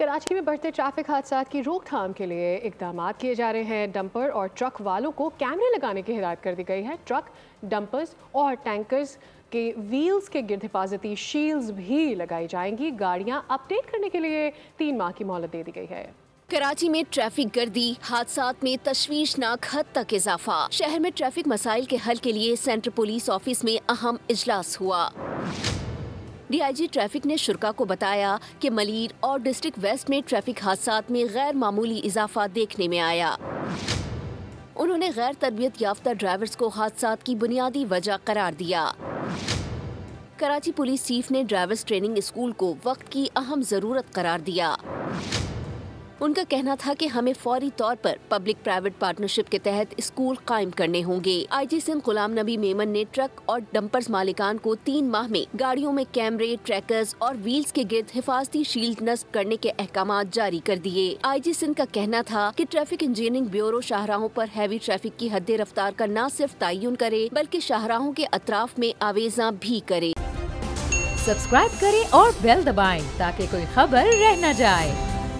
कराची में बढ़ते ट्रैफिक हादसा की रोकथाम के लिए इकदाम किए जा रहे हैं। डंपर और ट्रक वालों को कैमरे लगाने की हिदायत कर दी गई है। ट्रक, डंपर्स और टैंकर्स के व्हील्स के गिर्द हिफाजती शील्ड्स भी लगाई जाएंगी। गाड़ियां अपडेट करने के लिए 3 माह की मोहलत दे दी गई है। कराची में ट्रैफिक गर्दी हादसात में तशवीशनाक हद तक इजाफा। शहर में ट्रैफिक मसाइल के हल के लिए सेंट्रल पुलिस ऑफिस में अहम इजलास हुआ। डीआईजी ट्रैफिक ने शुरा को बताया कि मलीर और डिस्ट्रिक्ट वेस्ट में ट्रैफिक हादसात में गैर मामूली इजाफा देखने में आया। उन्होंने गैर तरबियत याफ्ता ड्राइवर्स को हादसात की बुनियादी वजह करार दिया। कराची पुलिस चीफ ने ड्राइवर्स ट्रेनिंग स्कूल को वक्त की अहम जरूरत करार दिया। उनका कहना था कि हमें फौरी तौर पर पब्लिक प्राइवेट पार्टनरशिप के तहत स्कूल कायम करने होंगे। आईजी सिंध गुलाम नबी मेमन ने ट्रक और डंपर्स मालिकान को 3 माह में गाड़ियों में कैमरे, ट्रैकर्स और व्हील्स के गिर्द हिफाजती शील्ड नस्ब करने के अहकामात जारी कर दिए। आईजी सिंध का कहना था कि ट्रैफिक इंजीनियरिंग ब्यूरो शाहराहों पर हैवी ट्रैफिक की हद रफ्तार का न सिर्फ तयन करे बल्कि शाहराहों के अतराफ में आवेजा भी करे। सब्सक्राइब करें और बेल दबाएं ताकि कोई खबर रह न जाए।